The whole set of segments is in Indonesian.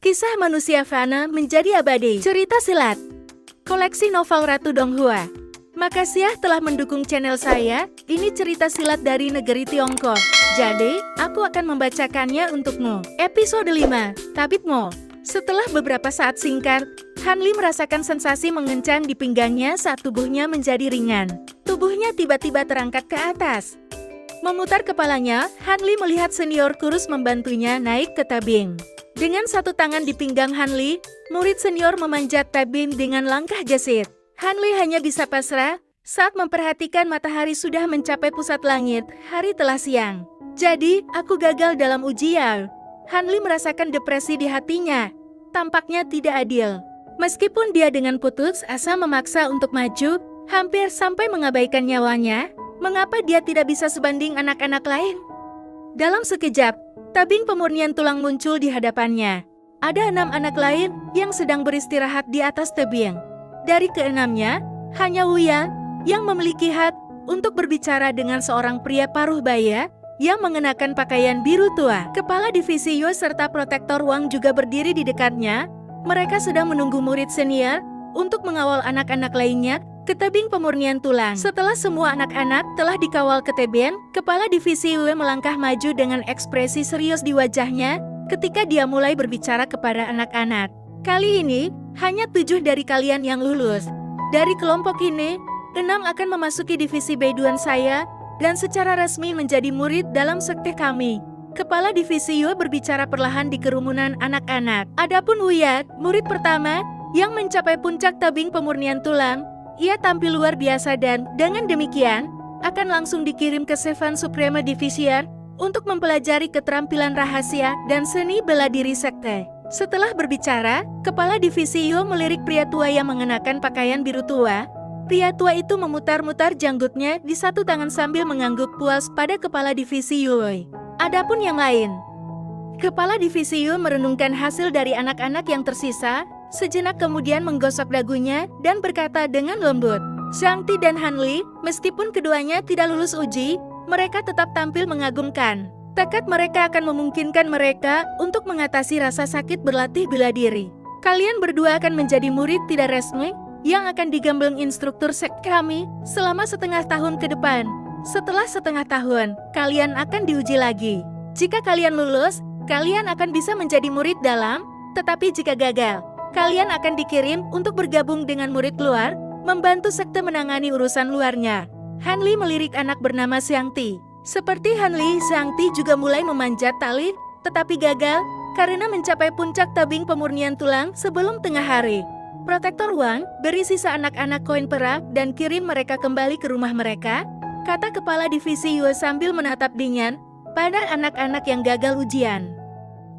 Kisah manusia fana menjadi abadi. Cerita silat. Koleksi novel Ratu Donghua. Makasih ya telah mendukung channel saya. Ini cerita silat dari negeri Tiongkok. Jadi, aku akan membacakannya untukmu. Episode 5, Tabib Mo. Setelah beberapa saat singkat, Han Li merasakan sensasi mengencang di pinggangnya saat tubuhnya menjadi ringan. Tubuhnya tiba-tiba terangkat ke atas. Memutar kepalanya, Han Li melihat senior kurus membantunya naik ke tabing. Dengan satu tangan di pinggang Han Li, murid senior memanjat tabing dengan langkah gesit. Han Li hanya bisa pasrah saat memperhatikan matahari sudah mencapai pusat langit, hari telah siang. Jadi, aku gagal dalam ujian. Han Li merasakan depresi di hatinya. Tampaknya tidak adil. Meskipun dia dengan putus asa memaksa untuk maju, hampir sampai mengabaikan nyawanya, mengapa dia tidak bisa sebanding anak-anak lain? Dalam sekejap, tabing pemurnian tulang muncul di hadapannya. Ada 6 anak lain yang sedang beristirahat di atas tebing. Dari keenamnya, hanya Wuya yang memiliki hak untuk berbicara dengan seorang pria paruh baya yang mengenakan pakaian biru tua. Kepala divisi Yo serta protektor Wang juga berdiri di dekatnya. Mereka sedang menunggu murid senior untuk mengawal anak-anak lainnya ke tebing pemurnian tulang. Setelah semua anak-anak telah dikawal ke tebing, kepala divisi Yue melangkah maju dengan ekspresi serius di wajahnya ketika dia mulai berbicara kepada anak-anak. Kali ini, hanya 7 dari kalian yang lulus. Dari kelompok ini, 6 akan memasuki divisi Beiduan saya dan secara resmi menjadi murid dalam sekte kami. Kepala divisi Yue berbicara perlahan di kerumunan anak-anak. Adapun Wuya, murid pertama yang mencapai puncak tabing pemurnian tulang, ia tampil luar biasa dan, dengan demikian, akan langsung dikirim ke Seven Supreme Division untuk mempelajari keterampilan rahasia dan seni bela diri sekte. Setelah berbicara, Kepala Divisi Yo melirik pria tua yang mengenakan pakaian biru tua. Pria tua itu memutar-mutar janggutnya di satu tangan sambil mengangguk puas pada Kepala Divisi Yue. Adapun yang lain, Kepala Divisi Yo merenungkan hasil dari anak-anak yang tersisa. Sejenak kemudian menggosok dagunya dan berkata dengan lembut, Zhang Ti dan Han Li, meskipun keduanya tidak lulus uji, mereka tetap tampil mengagumkan. Tekad mereka akan memungkinkan mereka untuk mengatasi rasa sakit berlatih bela diri. Kalian berdua akan menjadi murid tidak resmi yang akan digembleng instruktur sekte kami selama setengah tahun ke depan. Setelah setengah tahun, kalian akan diuji lagi. Jika kalian lulus, kalian akan bisa menjadi murid dalam, tetapi jika gagal, kalian akan dikirim untuk bergabung dengan murid luar, membantu sekte menangani urusan luarnya. Han Li melirik anak bernama Zhang Ti. Seperti Han Li, Zhang Ti juga mulai memanjat tali, tetapi gagal karena mencapai puncak tabing pemurnian tulang sebelum tengah hari. Protektor Wang, beri sisa anak-anak koin perak dan kirim mereka kembali ke rumah mereka, kata Kepala Divisi Yue sambil menatap dingin pada anak-anak yang gagal ujian.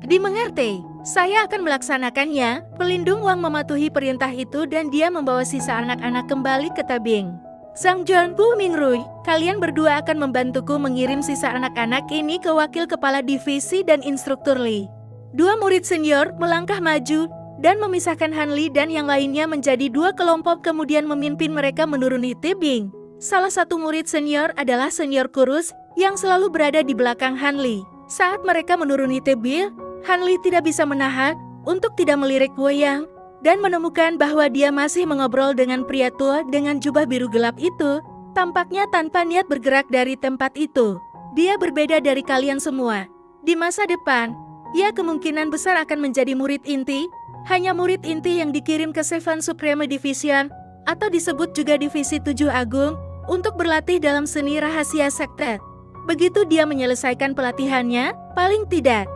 Dimengerti. Saya akan melaksanakannya. Pelindung Wang mematuhi perintah itu dan dia membawa sisa anak-anak kembali ke tabing. Zhang Juan, Pu Mingrui, kalian berdua akan membantuku mengirim sisa anak-anak ini ke wakil kepala divisi dan instruktur Li. 2 murid senior melangkah maju dan memisahkan Han Li dan yang lainnya menjadi 2 kelompok kemudian memimpin mereka menuruni tebing. Salah satu murid senior adalah senior kurus yang selalu berada di belakang Han Li. Saat mereka menuruni tebing, Han Li tidak bisa menahan untuk tidak melirik Woyang dan menemukan bahwa dia masih mengobrol dengan pria tua dengan jubah biru gelap itu, tampaknya tanpa niat bergerak dari tempat itu. Dia berbeda dari kalian semua. Di masa depan, ia kemungkinan besar akan menjadi murid inti, hanya murid inti yang dikirim ke Seven Supreme Division, atau disebut juga Divisi 7 Agung, untuk berlatih dalam seni rahasia sekte. Begitu dia menyelesaikan pelatihannya, paling tidak,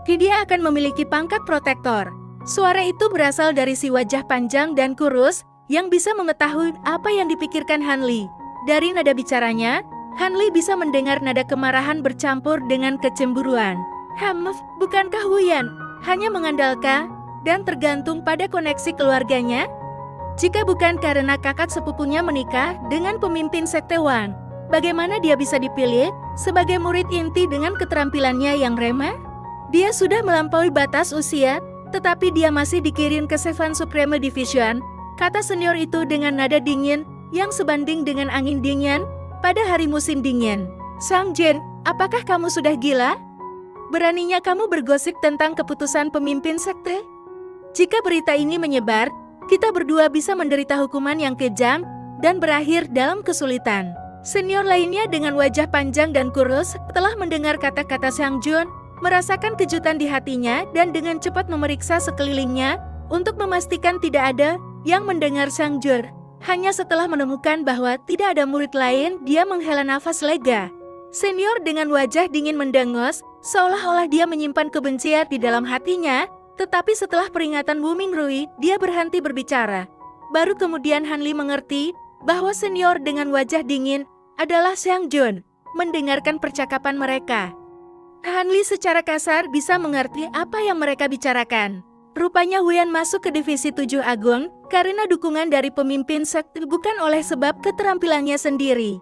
dia akan memiliki pangkat protektor. Suara itu berasal dari si wajah panjang dan kurus yang bisa mengetahui apa yang dipikirkan Han Li. Dari nada bicaranya, Han Li bisa mendengar nada kemarahan bercampur dengan kecemburuan. Bukankah Wuyan hanya mengandalkan dan tergantung pada koneksi keluarganya? Jika bukan karena kakak sepupunya menikah dengan pemimpin sekte Wang, bagaimana dia bisa dipilih sebagai murid inti dengan keterampilannya yang remeh? Dia sudah melampaui batas usia, tetapi dia masih dikirim ke Seven Supreme Division, kata senior itu dengan nada dingin yang sebanding dengan angin dingin pada hari musim dingin. Sang Jin, apakah kamu sudah gila? Beraninya kamu bergosip tentang keputusan pemimpin sekte? Jika berita ini menyebar, kita berdua bisa menderita hukuman yang kejam dan berakhir dalam kesulitan. Senior lainnya dengan wajah panjang dan kurus setelah mendengar kata-kata Sang Jun, merasakan kejutan di hatinya dan dengan cepat memeriksa sekelilingnya untuk memastikan tidak ada yang mendengar Sang Jun. Hanya setelah menemukan bahwa tidak ada murid lain, dia menghela nafas lega. Senior dengan wajah dingin mendengus, seolah-olah dia menyimpan kebencian di dalam hatinya, tetapi setelah peringatan Wu Mingrui, dia berhenti berbicara. Baru kemudian Han Li mengerti bahwa senior dengan wajah dingin adalah Sang Jun. Mendengarkan percakapan mereka, Han Li secara kasar bisa mengerti apa yang mereka bicarakan. Rupanya Huyan masuk ke divisi 7 Agung karena dukungan dari pemimpin sekte, bukan oleh sebab keterampilannya sendiri.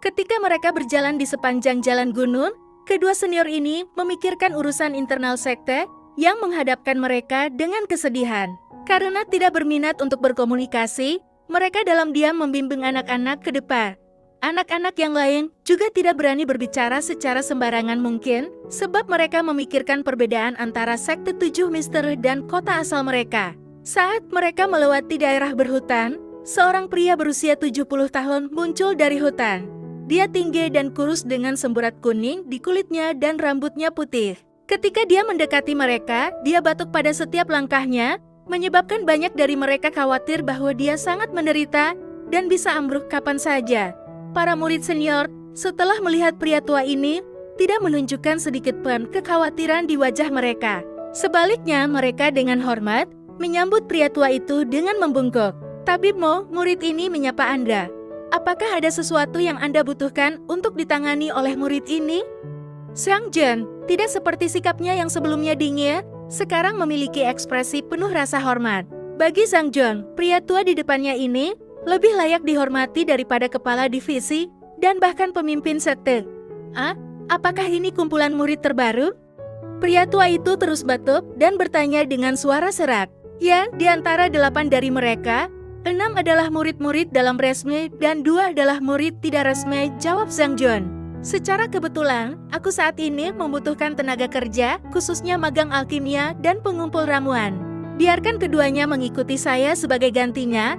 Ketika mereka berjalan di sepanjang jalan gunung, kedua senior ini memikirkan urusan internal sekte yang menghadapkan mereka dengan kesedihan. Karena tidak berminat untuk berkomunikasi, mereka dalam diam membimbing anak-anak ke depan. Anak-anak yang lain juga tidak berani berbicara secara sembarangan mungkin, sebab mereka memikirkan perbedaan antara sekte 7 misteri dan kota asal mereka. Saat mereka melewati daerah berhutan, seorang pria berusia 70 tahun muncul dari hutan. Dia tinggi dan kurus dengan semburat kuning di kulitnya dan rambutnya putih. Ketika dia mendekati mereka, dia batuk pada setiap langkahnya, menyebabkan banyak dari mereka khawatir bahwa dia sangat menderita dan bisa ambruk kapan saja. Para murid senior, setelah melihat pria tua ini, tidak menunjukkan sedikit pun kekhawatiran di wajah mereka. Sebaliknya, mereka dengan hormat menyambut pria tua itu dengan membungkuk. "Tabib Mo, murid ini menyapa Anda. Apakah ada sesuatu yang Anda butuhkan untuk ditangani oleh murid ini?" Sang Jun, tidak seperti sikapnya yang sebelumnya dingin, sekarang memiliki ekspresi penuh rasa hormat. Bagi Sang Jun, pria tua di depannya ini lebih layak dihormati daripada kepala divisi dan bahkan pemimpin sekte. Apakah ini kumpulan murid terbaru? Pria tua itu terus batuk dan bertanya dengan suara serak. Ya, di antara 8 dari mereka, 6 adalah murid-murid dalam resmi dan 2 adalah murid tidak resmi, jawab Sang Jun. Secara kebetulan, aku saat ini membutuhkan tenaga kerja, khususnya magang alkimia dan pengumpul ramuan. Biarkan keduanya mengikuti saya sebagai gantinya.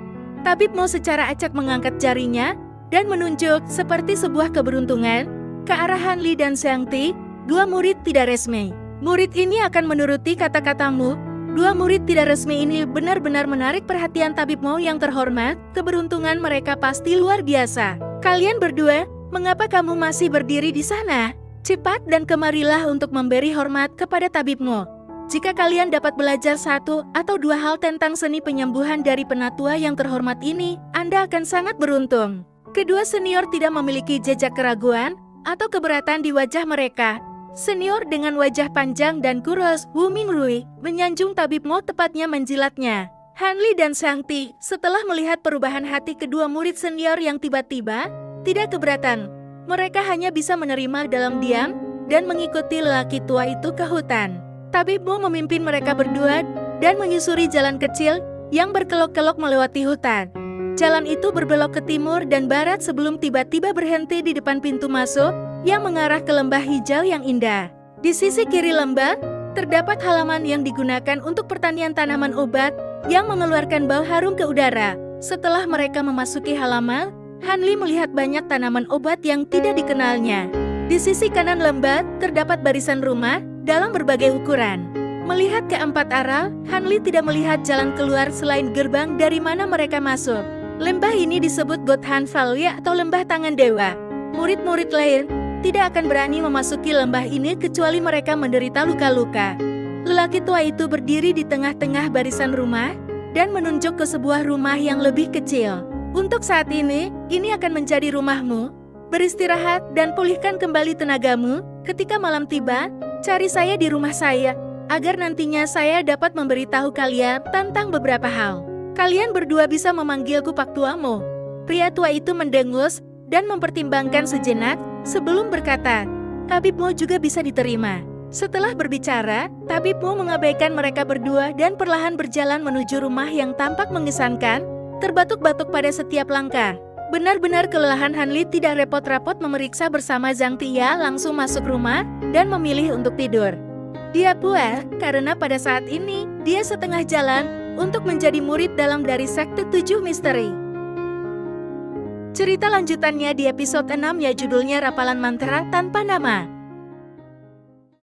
Tabib Mo secara acak mengangkat jarinya dan menunjuk seperti sebuah keberuntungan ke arah Han Li dan Xiang Ti, 2 murid tidak resmi. Murid ini akan menuruti kata-katamu. 2 murid tidak resmi ini benar-benar menarik perhatian Tabib Mo yang terhormat. Keberuntungan mereka pasti luar biasa. Kalian berdua, mengapa kamu masih berdiri di sana? Cepat dan kemarilah untuk memberi hormat kepada Tabib Mo. Jika kalian dapat belajar 1 atau 2 hal tentang seni penyembuhan dari penatua yang terhormat ini, Anda akan sangat beruntung. Kedua senior tidak memiliki jejak keraguan atau keberatan di wajah mereka. Senior dengan wajah panjang dan kurus, Wu Mingrui, menyanjung Tabib Mo, tepatnya menjilatnya. Han Li dan Xiang Ti, setelah melihat perubahan hati kedua murid senior yang tiba-tiba, tidak keberatan. Mereka hanya bisa menerima dalam diam dan mengikuti lelaki tua itu ke hutan. Tabib Mo memimpin mereka berdua dan menyusuri jalan kecil yang berkelok-kelok melewati hutan. Jalan itu berbelok ke timur dan barat sebelum tiba-tiba berhenti di depan pintu masuk yang mengarah ke lembah hijau yang indah. Di sisi kiri lembah, terdapat halaman yang digunakan untuk pertanian tanaman obat yang mengeluarkan bau harum ke udara. Setelah mereka memasuki halaman, Han Li melihat banyak tanaman obat yang tidak dikenalnya. Di sisi kanan lembah, terdapat barisan rumah dalam berbagai ukuran. Melihat ke 4 arah, Han Li tidak melihat jalan keluar selain gerbang dari mana mereka masuk. Lembah ini disebut Godhan Valley atau lembah tangan dewa. Murid-murid lain tidak akan berani memasuki lembah ini kecuali mereka menderita luka-luka. Lelaki tua itu berdiri di tengah-tengah barisan rumah dan menunjuk ke sebuah rumah yang lebih kecil. Untuk saat ini akan menjadi rumahmu. Beristirahat dan pulihkan kembali tenagamu. Ketika malam tiba, cari saya di rumah saya, agar nantinya saya dapat memberitahu kalian tentang beberapa hal. Kalian berdua bisa memanggilku Pak Tuamo. Pria tua itu mendengus dan mempertimbangkan sejenak sebelum berkata, Tabib Mo juga bisa diterima. Setelah berbicara, Tabib Mo mengabaikan mereka berdua dan perlahan berjalan menuju rumah yang tampak mengesankan, terbatuk-batuk pada setiap langkah. Benar-benar kelelahan Han Li tidak repot-repot memeriksa bersama Zhang Tia, langsung masuk rumah dan memilih untuk tidur. Dia puas karena pada saat ini dia setengah jalan untuk menjadi murid dalam dari Sekte 7 Misteri. Cerita lanjutannya di episode 6 ya, judulnya Rapalan Mantra Tanpa Nama.